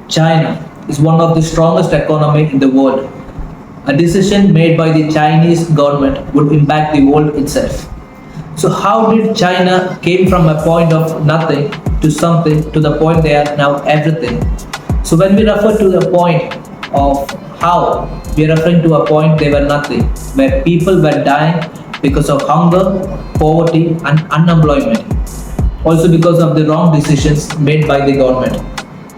China is one of the strongest economy in the world. A decision made by the Chinese government would impact the world itself. So how did China came from a point of nothing to something to the point they are now everything? So when we refer to the point of how, we are referring to a point they were nothing, where people were dying because of hunger, poverty and unemployment. Also because of the wrong decisions made by the government.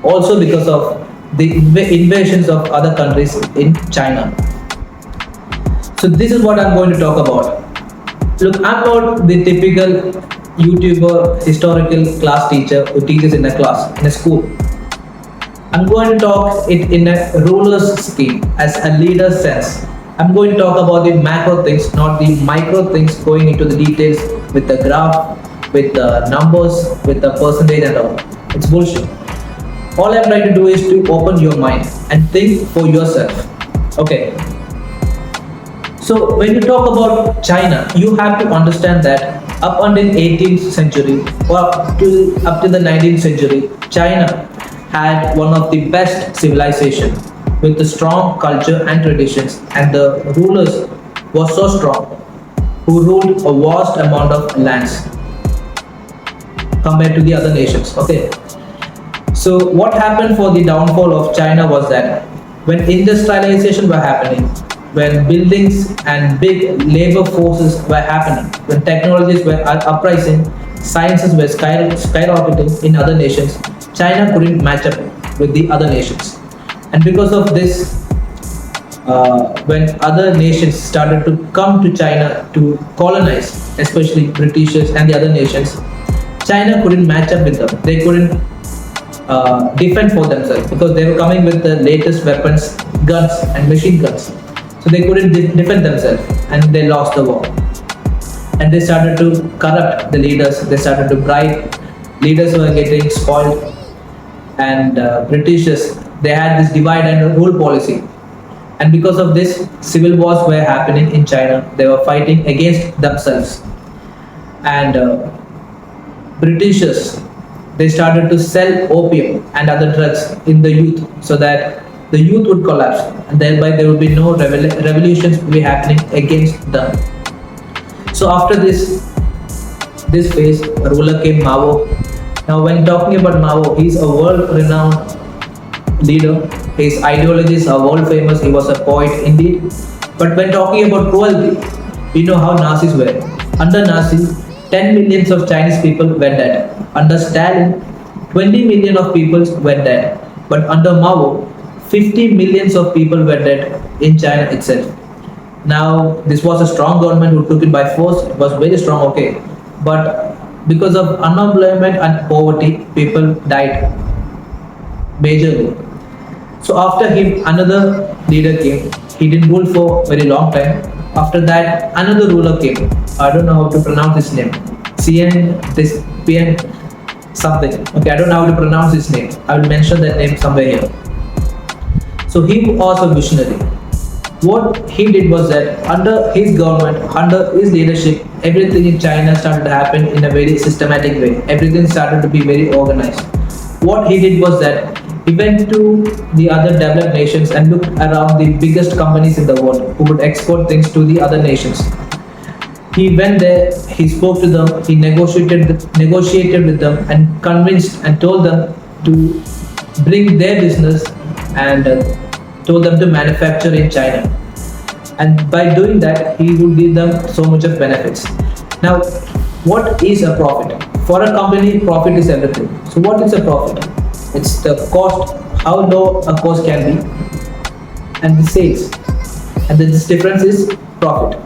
Also because of the invasions of other countries in China. So this is what I'm going to talk about. Look, I'm not the typical YouTuber historical class teacher who teaches in a class, in a school. I'm going to talk it in a ruler's scheme, as a leader's sense. I'm going to talk about the macro things, not the micro things going into the details with the graph, with the numbers, with the percentage and all. It's bullshit. All I'm trying to do is to open your mind and think for yourself. Okay. So when you talk about China, you have to understand that up until 18th century or up to the 19th century, China had one of the best civilization with a strong culture and traditions, and the rulers were so strong who ruled a vast amount of lands compared to the other nations. Okay. So what happened for the downfall of China was that when industrialization were happening, when buildings and big labor forces were happening, when technologies were uprising, sciences were skyrocketing in other nations, China couldn't match up with the other nations. And because of this, when other nations started to come to China to colonize, especially Britishers and the other nations, China couldn't match up with them. They couldn't defend for themselves because they were coming with the latest weapons, guns and machine guns. So they couldn't defend themselves and they lost the war. And they started to corrupt the leaders. They started to bribe. Leaders were getting spoiled. And Britishers, they had this divide and rule policy. And because of this, civil wars were happening in China. They were fighting against themselves. And Britishers, they started to sell opium and other drugs in the youth so that the youth would collapse and thereby there would be no revolutions be happening against them. So after this phase, a ruler came Mao. Now when talking about Mao, he's a world-renowned leader. His ideologies are world famous. He was a poet indeed. But when talking about cruelty, we know how Nazis were. Under Nazis, 10 millions of Chinese people were dead. Under Stalin, 20 million of people were dead. But under Mao, 50 millions of people were dead in China itself. Now, this was a strong government who took it by force. It was very strong, okay. But because of unemployment and poverty, people died majorly. So after him, another leader came. He didn't rule for a very long time. After that, another ruler came. I don't know how to pronounce his name. PN something. Okay, I don't know how to pronounce his name. I will mention that name somewhere here. So he was a visionary. What he did was that under his government, under his leadership, everything in China started to happen in a very systematic way. Everything started to be very organized. What he did was that he went to the other developed nations and looked around the biggest companies in the world who would export things to the other nations. He went there, he spoke to them, he negotiated with them and convinced and told them to bring their business and told them to manufacture in China. And by doing that, he would give them so much of benefits. Now, what is a profit? For a company, profit is everything. So what is a profit? It's the cost, how low a cost can be, and the sales. And this difference is profit.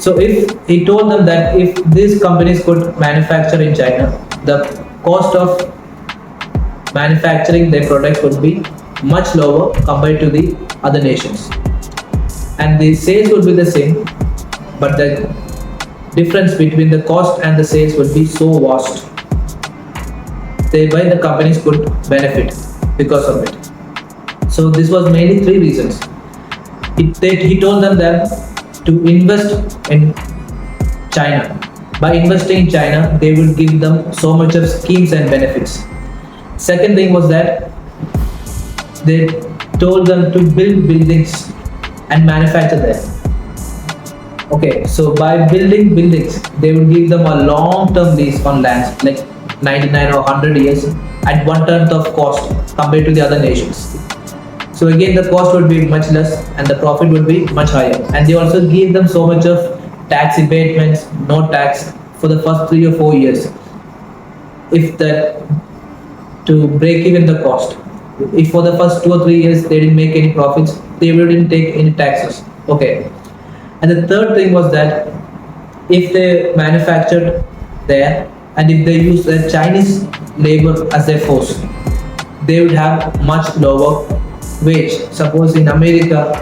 So if he told them that if these companies could manufacture in China, the cost of manufacturing their products would be much lower compared to the other nations. And the sales would be the same, but the difference between the cost and the sales would be so vast. Thereby the companies could benefit because of it. So this was mainly three reasons. He told them that to invest in China. By investing in China, they will give them so much of schemes and benefits. Second thing was that They told them to build buildings and manufacture them. Okay, so by building buildings, they would give them a long-term lease on lands, like 99 or 100 years, at one-tenth of cost compared to the other nations. So again, the cost would be much less and the profit would be much higher. And they also give them so much of tax abatements, no tax for the first 3 or 4 years. If that to break even the cost. If for the first 2 or 3 years they didn't make any profits, they wouldn't take any taxes. Okay. And the third thing was that if they manufactured there and if they use the Chinese labor as their force, they would have much lower wage. Suppose in America,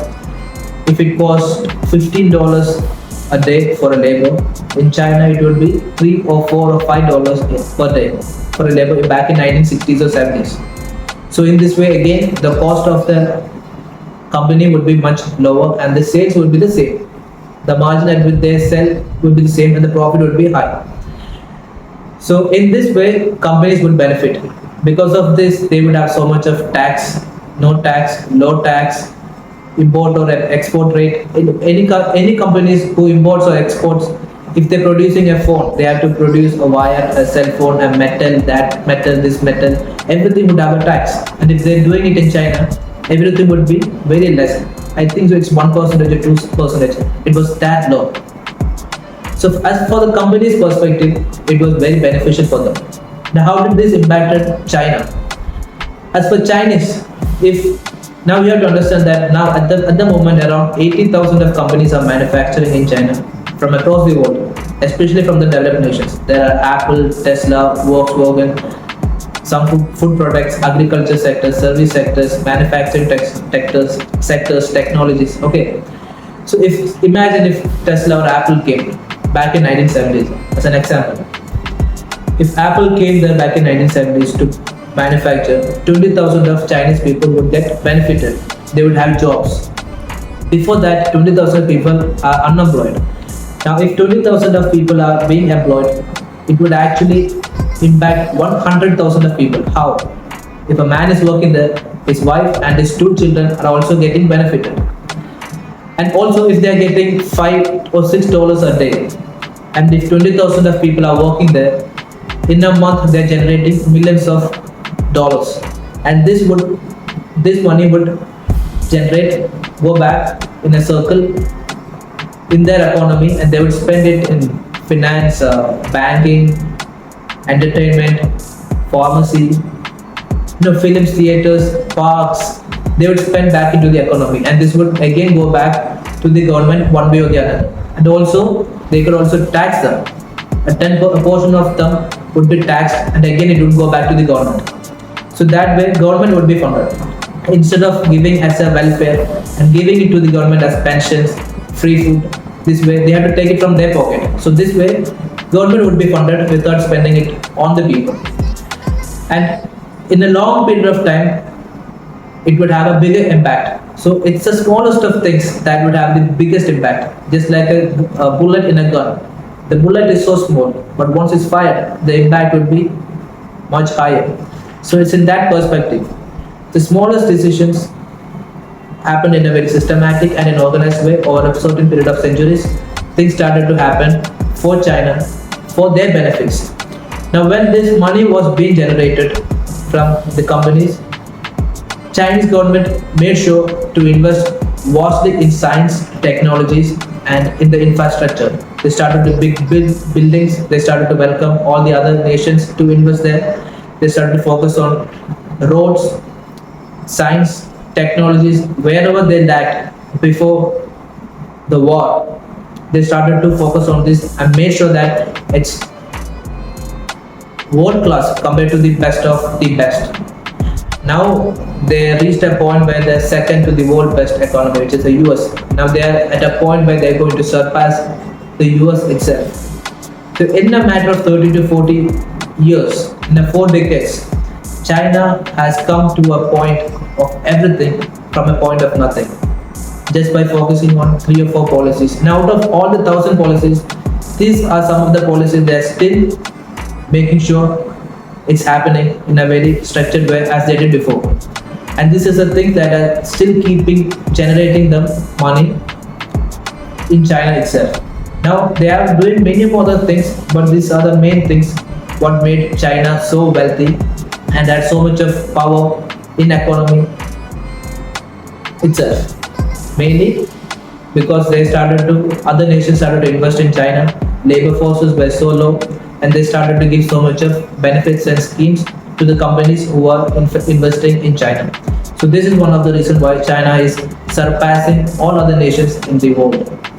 if it costs $15 a day for a labor, in China it would be $3 or $4 or $5 per day for a labor back in 1960s or 70s. So in this way, again, the cost of the company would be much lower and the sales would be the same. The margin at which they sell would be the same and the profit would be high. So in this way, companies would benefit. Because of this, they would have so much of tax, no tax, low tax, import or export rate. Any companies who imports or exports, if they're producing a phone, they have to produce a wire, a cell phone, a metal, that metal, this metal, everything would have a tax. And if they're doing it in China, everything would be very less. I think so it's 1% or 2%. It was that low. So as for the company's perspective, it was very beneficial for them. Now how did this impact China? As for Chinese, if now you have to understand that now at the moment around 80,000 of companies are manufacturing in China from across the world, especially from the developed nations. There are Apple, Tesla, Volkswagen, some food products, agriculture sectors, service sectors, manufacturing sectors, technologies. Okay, so if imagine if Tesla or Apple came back in 1970s as an example. If Apple came there back in 1970s to manufacture, 20,000 of Chinese people would get benefited. They would have jobs. Before that, 20,000 people are unemployed. Now, if 20,000 of people are being employed, it would actually impact 100,000 of people. How? If a man is working there, his wife and his 2 children are also getting benefited. And also, if they are getting $5 or $6 a day, and if 20,000 of people are working there, in a month they are generating millions of dollars, and this money would go back in a circle in their economy, and they would spend it in finance, banking, entertainment, pharmacy, films, theaters, parks. They would spend back into the economy, and this would again go back to the government one way or the other. And also they could also tax them. A portion of them would be taxed, and again it would go back to the government. So that way government would be funded. Instead of giving as a welfare and giving it to the government as pensions, free food, this way they have to take it from their pocket. So this way government would be funded without spending it on the people. And in a long period of time, it would have a bigger impact. So it's the smallest of things that would have the biggest impact. Just like a bullet in a gun. The bullet is so small, but once it's fired, the impact would be much higher. So it's in that perspective. The smallest decisions happen in a very systematic and an organized way over a certain period of centuries. Things started to happen for China, for their benefits. Now when this money was being generated from the companies, Chinese government made sure to invest vastly in science, technologies, and in the infrastructure. They started to build buildings. They started to welcome all the other nations to invest there. They started to focus on roads, science, technologies. Wherever they lacked before the war, they started to focus on this and made sure that it's world class compared to the best of the best. Now they reached a point where they're second to the world best economy, which is the US. Now they are at a point where they're going to surpass the US itself. So in a matter of 30 to 40 years, in 4 decades, China has come to a point of everything from a point of nothing, just by focusing on 3 or 4 policies. Now out of all the 1,000 policies, these are some of the policies they're still making sure it's happening in a very structured way as they did before. and this is the thing that are still keeping generating them money in China itself. Now they are doing many more other things, but these are the main things what made China so wealthy and had so much of power in economy itself. Mainly because they started to other nations started to invest in China. Labor forces were so low, and they started to give so much of benefits and schemes to the companies who are investing in China. So this is one of the reasons why China is surpassing all other nations in the world.